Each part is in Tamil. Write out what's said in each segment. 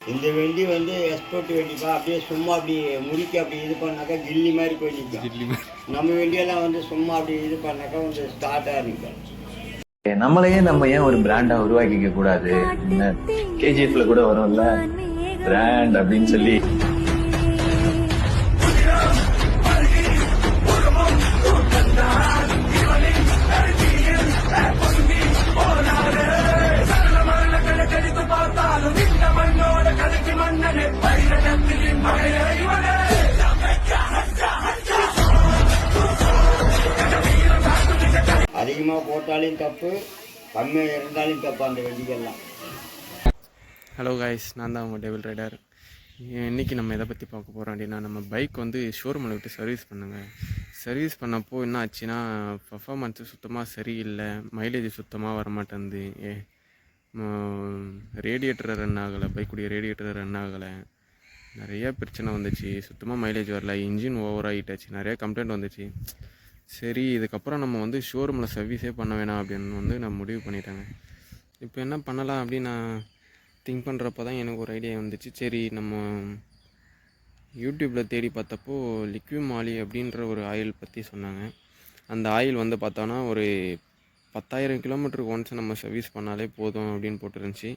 இந்த வண்டி வந்து எக்ஸ்போர்ட் வண்டிப்பா. அப்படியே சும்மா அப்படி முடிக்க அப்படி இது பண்ணாக்கா கில்லி மாதிரி போய் நிற்கும். நம்ம வண்டியெல்லாம் வந்து சும்மா அப்படி இது பண்ணாக்கா வந்து ஸ்டார்ட்டாக நிற்கும். நம்மளையே நம்ம ஏன் ஒரு பிராண்டா உருவாக்கிக்க கூடாது? கேஜிஎஃப்ல கூட வரும்ல பிராண்ட் அப்படின்னு சொல்லி. அதிகமாக போட்டாலும் தப்பு, கம்மியாக இருந்தாலும் தப்பு அந்த வண்டிக்கெல்லாம். ஹலோ காய்ஸ், நான் தான் உங்கள் டேபிள் ரைடர். இன்றைக்கி நம்ம எதை பற்றி பார்க்க போகிறோம் அப்படின்னா, நம்ம பைக் வந்து ஷோரூமில் விட்டு சர்வீஸ் பண்ணுங்க. சர்வீஸ் பண்ணப்போ என்ன ஆச்சுன்னா, பர்ஃபார்மன்ஸு சுத்தமாக சரியில்லை, மைலேஜ் சுத்தமாக வரமாட்டேங்குது, ரேடியேட்டர் ரன் ஆகலை, பைக்குடைய ரேடியேட்டர் ரன் ஆகலை, நிறைய பிரச்சனை வந்துச்சு, சுத்தமாக மைலேஜ் வரல, இன்ஜின் ஓவர் ஆகிட்டாச்சு, நிறைய கம்ப்ளைண்ட் வந்துச்சு. சரி, இதுக்கப்புறம் நம்ம வந்து ஷோரூமில் சர்வீஸே பண்ண வேணாம் அப்படின்னு வந்து நான் முடிவு பண்ணிட்டேங்க. இப்போ என்ன பண்ணலாம் அப்படின்னு நான் திங்க் பண்ணுறப்ப தான் எனக்கு ஒரு ஐடியா வந்துச்சு. சரி, நம்ம யூடியூப்பில் தேடி பார்த்தப்போ லிக்விட் மாலி அப்படின்ற ஒரு ஆயில் பற்றி சொன்னாங்க. அந்த ஆயில் வந்து பார்த்தோன்னா ஒரு 10,000 கிலோமீட்டருக்கு ஒன்ஸ் நம்ம சர்வீஸ் பண்ணாலே போதும் அப்படின்னு போட்டுருந்துச்சு.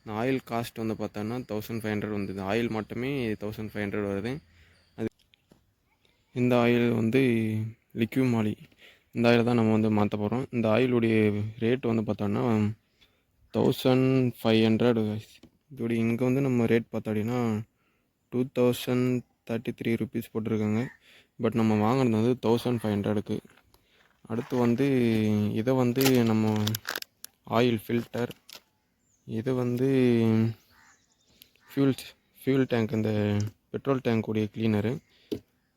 இந்த ஆயில் காஸ்ட் வந்து பார்த்தோன்னா 1500 வந்தது. ஆயில் மட்டுமே 1500 வருது. அது இந்த ஆயில் வந்து லிக்விட் மாலி, இந்த ஆயில் தான் நம்ம வந்து மாற்ற போகிறோம். இந்த ஆயிலுடைய ரேட் வந்து பார்த்தோன்னா 1500. இதோடைய இங்கே வந்து நம்ம ரேட் பார்த்தோம் அப்படின்னா 2033 ருபீஸ் போட்டிருக்காங்க. பட் நம்ம வாங்கினது வந்து 1500க்கு. அடுத்து வந்து இதை வந்து நம்ம ஆயில் ஃபில்டர், இது வந்து ஃபியூல் டேங்க், இந்த பெட்ரோல் டேங்க்குடைய க்ளீனரு.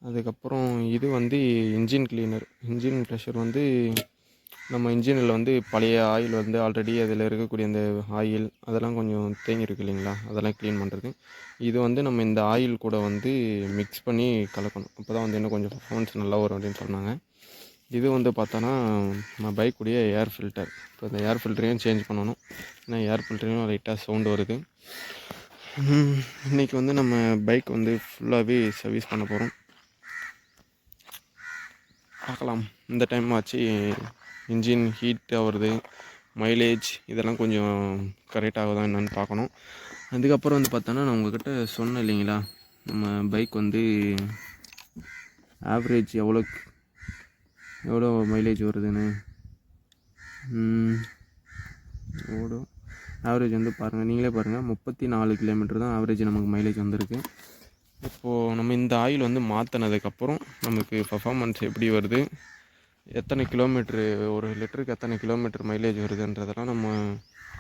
அதுக்கப்புறம் இது வந்து இன்ஜின் க்ளீனர், இன்ஜின் ப்ரெஷர் வந்து நம்ம இன்ஜினில் வந்து பழைய ஆயில் வந்து ஆல்ரெடி அதில் இருக்கக்கூடிய அந்த ஆயில் அதெல்லாம் கொஞ்சம் தேங்கியிருக்கு இல்லைங்களா, அதெல்லாம் க்ளீன் பண்ணுறது. இது வந்து நம்ம இந்த ஆயில் கூட வந்து மிக்ஸ் பண்ணி கலக்கணும், அப்போ தான் வந்து இன்னும் கொஞ்சம் பர்ஃபார்மன்ஸ் நல்லா வரும் அப்படின்னு சொன்னாங்க. இது வந்து பார்த்தோன்னா நம்ம பைக்குடைய ஏர் ஃபில்டர். இப்போ இந்த ஏர் ஃபில்டரையும் சேஞ்ச் பண்ணணும், ஏன்னா ஏர் ஃபில்டரையும் லைட்டாக சவுண்டு வருது. இன்றைக்கி வந்து நம்ம பைக் வந்து ஃபுல்லாகவே சர்வீஸ் பண்ண போகிறோம். பார்க்கலாம், இந்த டைம் ஆச்சு இன்ஜின் ஹீட் ஆகுறது, மைலேஜ் இதெல்லாம் கொஞ்சம் கரெக்ட் ஆகுதா என்னன்னு பார்க்கணும். அதுக்கப்புறம் வந்து பார்த்தோன்னா நான் உங்கள்கிட்ட சொன்னேன் இல்லைங்களா, நம்ம பைக் வந்து ஆவரேஜ் எவ்வளோ மைலேஜ் வருதுன்னு. ஆவரேஜ் வந்து பாருங்கள், நீங்களே பாருங்கள், 34 கிலோமீட்டர் தான் ஆவரேஜ் நமக்கு மைலேஜ் வந்திருக்கு. இப்போது நம்ம இந்த ஆயில் வந்து மாற்றினதுக்கப்புறம் நமக்கு பர்ஃபார்மன்ஸ் எப்படி வருது, எத்தனை கிலோமீட்ரு, ஒரு லிட்டருக்கு எத்தனை கிலோமீட்டர் மைலேஜ் வருதுன்றதெல்லாம் நம்ம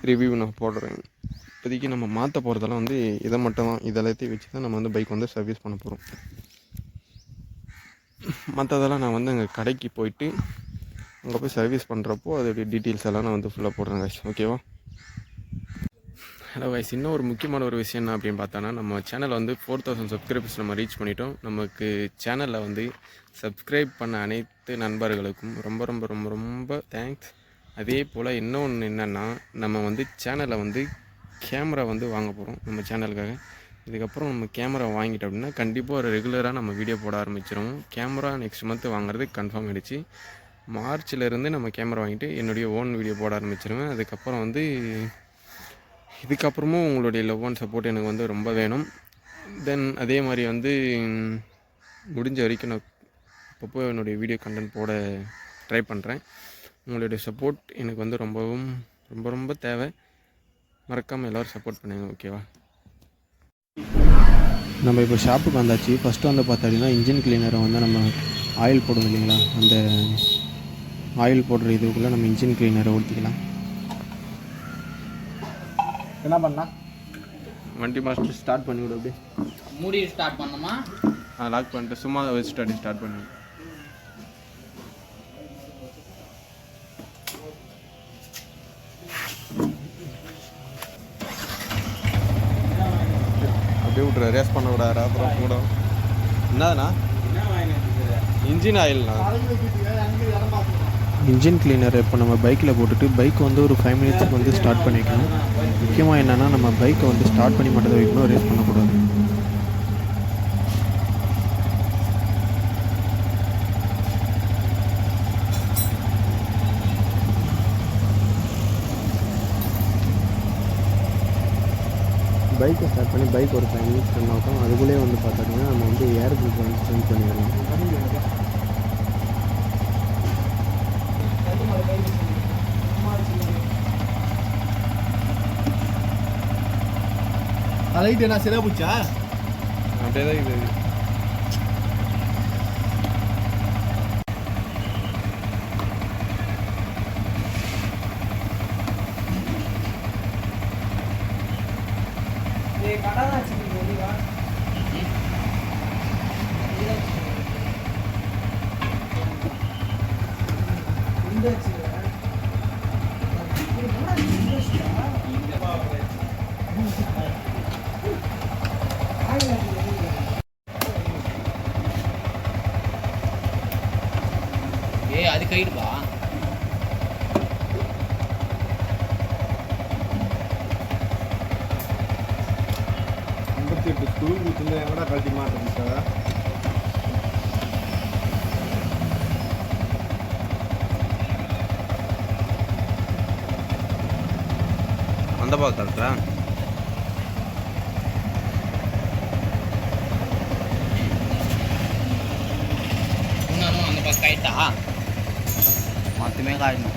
ரிவ்யூ நான் போடுறேன். இப்போதைக்கு நம்ம மாற்ற போகிறதெல்லாம் வந்து இதை மட்டும் தான், இதெல்லாத்தையும் வச்சு தான் நம்ம வந்து பைக் வந்து சர்வீஸ் பண்ண போகிறோம். மற்றதெல்லாம் நான் வந்து அங்கே கடைக்கு போயிட்டு அங்கே போய் சர்வீஸ் பண்ணுறப்போ அதோடைய டீட்டெயில்ஸ் எல்லாம் நான் வந்து ஃபுல்லாக போடுறேன் கைஸ், ஓகேவா? ஹலோ கைஸ், இன்னும் ஒரு முக்கியமான ஒரு விஷயம் என்ன அப்படின்னு பார்த்தோன்னா, நம்ம சேனலில் வந்து 4000 சப்ஸ்கிரைபர்ஸ் நம்ம ரீச் பண்ணிட்டோம். நமக்கு சேனலில் வந்து சப்ஸ்கிரைப் பண்ண அனைத்து நண்பர்களுக்கும் ரொம்ப ரொம்ப ரொம்ப ரொம்ப தேங்க்ஸ். அதே போல் இன்னொன்று என்னென்னா, நம்ம வந்து சேனலில் வந்து கேமரா வந்து வாங்க போகிறோம் நம்ம சேனலுக்காக. இதுக்கப்புறம் நம்ம கேமரா வாங்கிட்டோம் அப்படின்னா கண்டிப்பாக ஒரு ரெகுலராக நம்ம வீடியோ போட ஆரம்பிச்சிடுவோம். கேமரா நெக்ஸ்ட் மந்த்து வாங்குறது கன்ஃபார்ம் ஆகிடுச்சு. மார்ச்லேருந்து நம்ம கேமரா வாங்கிட்டு என்னுடைய ஓன் வீடியோ போட ஆரம்பிச்சிடுவேன். அதுக்கப்புறம் வந்து இதுக்கப்புறமும் உங்களுடைய லவ் அண்ட் சப்போர்ட் எனக்கு வந்து ரொம்ப வேணும். தென் அதே மாதிரி வந்து முடிஞ்ச வரைக்கும் நான் அப்பப்போ என்னுடைய வீடியோ கண்டென்ட் போட ட்ரை பண்ணுறேன். உங்களுடைய சப்போர்ட் எனக்கு வந்து ரொம்பவும் ரொம்ப ரொம்ப தேவை. மறக்காமல் எல்லோரும் சப்போர்ட் பண்ணுங்க, ஓகேவா? நம்ம இப்போ ஷாப்புக்கு வந்தாச்சு. ஃபஸ்ட்டு வந்து பார்த்தீங்கன்னா இன்ஜின் கிளீனரை வந்து நம்ம ஆயில் போடுவோம் இல்லைங்களா, அந்த ஆயில் போடுற இதுக்குள்ளே நம்ம இன்ஜின் கிளீனரை ஊற்றிக்கலாம். என்ன பண்ணா வண்டி மாஸ்டர் ஸ்டார்ட் பண்ணி விடு, அப்படியே மூடி ஸ்டார்ட் பண்ணணுமா? லாக் பண்ணிட்டு சும்மா வச்சுட்டு ஸ்டார்ட் பண்ணி அப்படியே விட்ற, ரேஸ் பண்ண விடாது அப்புறம் கூட. என்னதுண்ணா? இன்ஜின் ஆயில்ண்ணா. இன்ஜின் கிளீனர் இப்போ நம்ம பைக்கில் போட்டுட்டு பைக் வந்து ஒரு 5 மினிட்ஸ்க்கு வந்து ஸ்டார்ட் பண்ணிக்கணும். முக்கியமாக என்னென்னா நம்ம பைக்கை வந்து ஸ்டார்ட் பண்ணி மட்டும் தான் வைக்கணும், ரேஸ் பண்ணக்கூடாது. பைக்கை ஸ்டார்ட் பண்ணி பைக் ஒரு 5 மினிட்ஸ் ரன் ஆகும். அதுக்குள்ளேயே வந்து பார்த்தோம்னா நம்ம வந்து ஏர் பில்ட் வந்து சேஞ்ச் பண்ணிடலாம். லைட் என்ன சரியா போச்சா? அப்படியே தான் இது. ஏய் அது கைடுப்பா. 58 ஸ்க்ரூ குத்துனா எங்கடா கழட்டி மாட்டேன் சார். அந்த பக்கம் கரெக்டா? இன்னும் அந்த பக்கம் கைட்டா மொத்தமே காட்டணும்.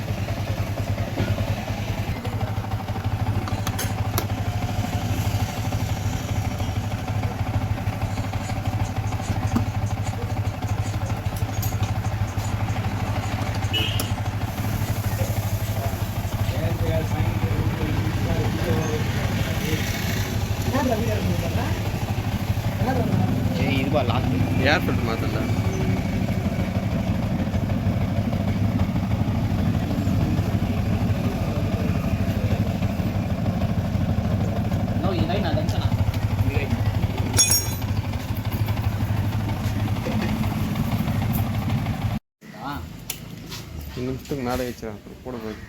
ஏய் இதுவா லாஸ்ட் ஏர் ஃபில்டர் மாற்றல. நோ இது நான் டென்ஷனா இது நிமிஷத்துக்கு மேலே வச்சுறான் போட போகுது.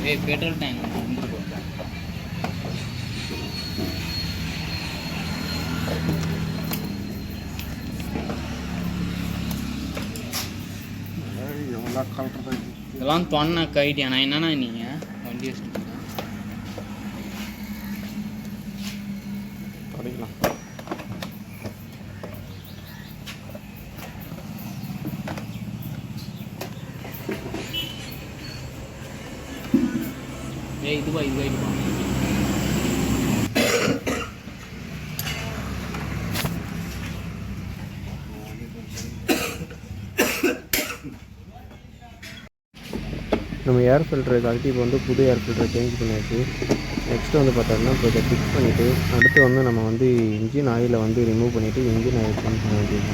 ஏய் பெட்ரோல் டேங்க் வந்து போடு. இதெல்லாம் தொன்ன கைட்டியா நான் என்னன்னா நீங்கள் வண்டி வச்சுட்டு தொடங்கலாம். ஏய் இதுவா இதுவா நம்ம ஏர் ஃபில்டரை கழட்டி இப்போ வந்து புது ஏர் ஃபில்டரை சேஞ்ச் பண்ணியாச்சு. நெக்ஸ்ட்டு வந்து பார்த்தோம்னா இப்போ இதை ஃபிக்ஸ் பண்ணிவிட்டு அடுத்து வந்து நம்ம வந்து இன்ஜின் ஆயிலை வந்து ரிமூவ் பண்ணிவிட்டு இன்ஜின் ஆயில் ஃபில் பண்ண வேண்டியது.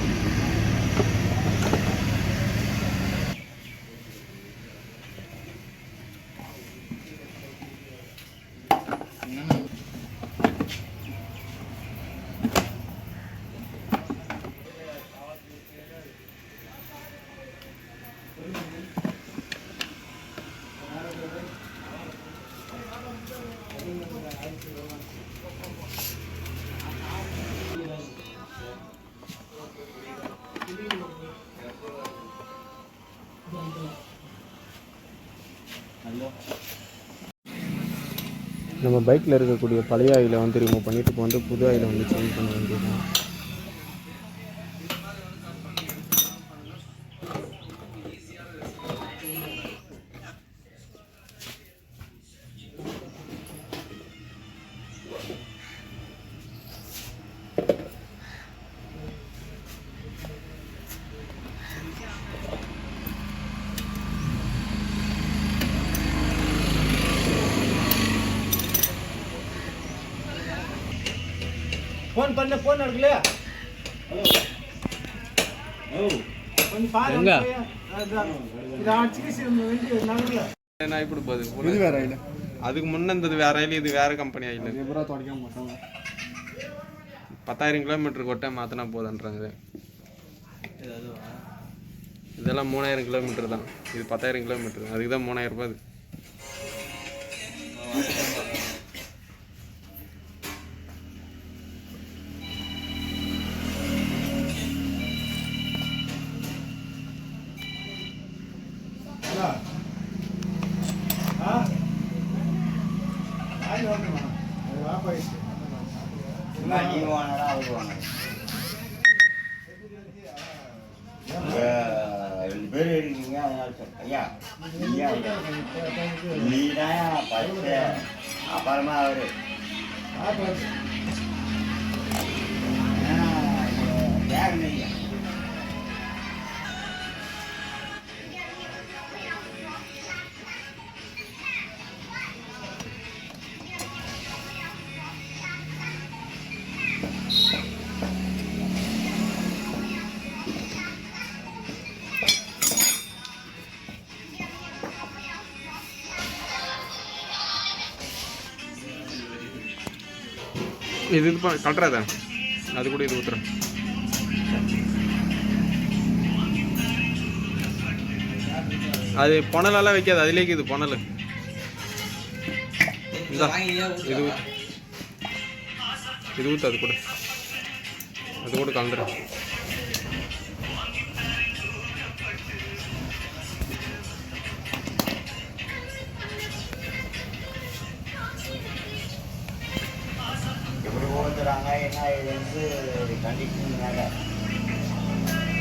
நம்ம பைக்கில் இருக்கக்கூடிய பழைய ஆயிலை வந்து ரிமூவ் பண்ணிவிட்டு இப்போ வந்து புது ஆயிலை வந்து சேஞ்ச் பண்ண வேண்டியது. ஃபோன் பண்ண ஃபோன் எடுக்கல. கொஞ்சம் பாருங்க. எங்க? இது ஆட்சிக்கு வேண்டிய நாங்களே. நான் இப்படி போகுது இது வேற இல்ல. அதுக்கு முன்னே இருந்தது வேற ஆயில், இது வேற கம்பெனி ஆயில். எப்பரா தொடக்க மாட்டாங்க. 10,000 கிலோமீட்டருக்கு ஒட்ட மாற்றினா போதுன்றாங்க. இதெல்லாம் 3000 கிலோமீட்டர் தான், இது 10,000 கிலோமீட்டர், அதுக்கு தான் 3000 ரூபாய். நீ வாங்கினா அவர் வாங்க. 2 பேர் இருக்கீங்க, அதனால சொல்றேன். ஐயா நீதான் ஃபஸ்ட்டு, அப்புறமா அவரு கேட்கலையா? இது கட்டுறாத, அது கூட இது ஊற்றுறேன். அது புனலெல்லாம் வைக்காது, அதுலேயே இது புனல். இது இது ஊற்று, அது கூட கலந்துடும். எப்படி ஓடுறாங்க என்ன, இது வந்து கண்டிஷன் மேலே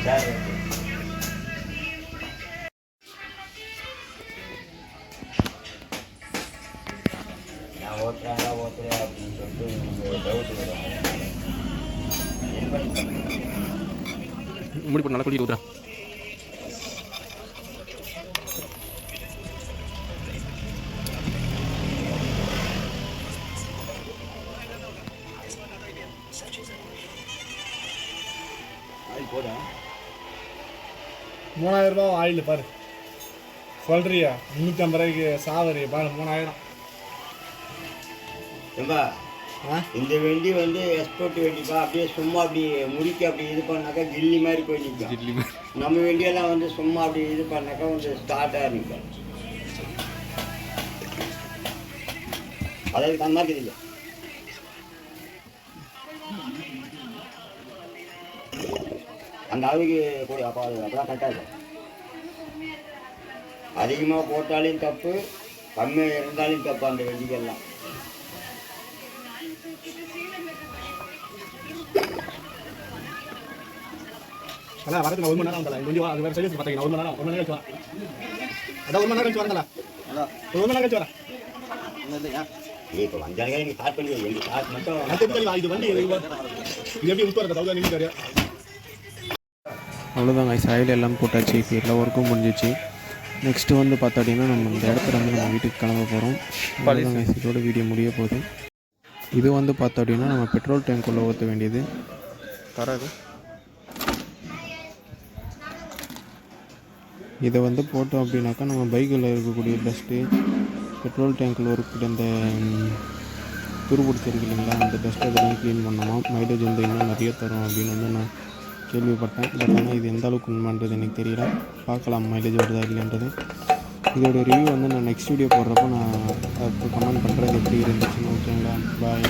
சார் இருக்கு. நான் ஓட்டுறாங்களா ஓட்டுறேன் அப்படின்னு சொல்லிட்டு உங்களுக்கு டவுட் வரும். முடி போட்டு நல்லா குளிக்க ஊற்றுறேன். போடா 3000 ரூபாய் ஆயில் பாரு. சொல்றியா 350 ரூபாய்க்கு சாவரி பாரு 3000. ஏம்பா இந்த வண்டி வந்து எக்ஸ்போர்ட் வண்டிப்பா, அப்படியே சும்மா அப்படி முறுக்கி அப்படி இது பண்ணாக்கா கில்லி மாதிரி போய் நிற்கும். நம்ம வண்டியெல்லாம் வந்து சும்மா அப்படி இது பண்ணாக்கா வந்து ஸ்டார்ட்டாக நிற்கும். அதாவது அந்த மாதிரி இல்லை. அந்த அளவுக்கு கூட அப்போ அது அப்போலாம் கரெக்டாக இருக்கும். அதிகமாக போட்டாலும் தப்பு, கம்மியாக இருந்தாலும் தப்பு அந்த வண்டிகள்லாம். அதான் வரதுக்கு 1 மணி நேரம் ஆகல. கொஞ்சம் அது வேற சர்வீஸ் பார்த்தீங்கன்னா 1 மணி நேரம் கழிச்சு வரேன். அதான் 1 மணி நேரம் கழிச்சு வரேன்ல. அதான் 1 மணி நேரம் கழிச்சு வரேன். இல்லையா இப்போ வந்தாங்க நீங்கள் ஸ்டார்ட் பண்ணி எங்கள் ஸ்டார்ட் மட்டும் இது வண்டி இது எப்படி விட்டு வரது தவிர நீங்கள் தெரியும். அவ்வளோதான் கைஸ், ஆயில் எல்லாம் போட்டாச்சு, இப்போ எல்லா ஒர்க்கும் முடிஞ்சிச்சு. நெக்ஸ்ட்டு வந்து பார்த்தா அப்படின்னா நம்ம இந்த இடத்துல வந்து நம்ம வீட்டுக்கு கிளம்ப போகிறோம். அவ்வளோதான் கைஸ், இதோட வீடியோ முடிய போகுது. இது வந்து பார்த்தா அப்படின்னா நம்ம பெட்ரோல் டேங்க்குள்ளே ஊற்ற வேண்டியது தராது. இதை வந்து போட்டோம் அப்படின்னாக்கா நம்ம பைக்கில் இருக்கக்கூடிய டஸ்ட்டு, பெட்ரோல் டேங்க்கில் இருக்கக்கூடிய அந்த துருபிடிச்சிருக்கு இல்லைங்களா, அந்த டஸ்ட் அதெல்லாம் க்ளீன் பண்ணோமா. மைலேஜ் வந்து இன்னும் நிறைய தரும் அப்படின்னு வந்து நான் கேள்விப்பட்டேன். பட் ஆனால் இது எந்த அளவுக்கு உண்மைன்றது எனக்கு தெரியல. பார்க்கலாம் மைலேஜ் வருதா இல்லைன்றது. இதோட ரிவ்யூ வந்து நான் நெக்ஸ்ட் வீடியோ போடுறப்போ நான் கமெண்ட் பண்ணுறது எப்படி இருந்துச்சுன்னு. ஓகேங்களா, பாய்.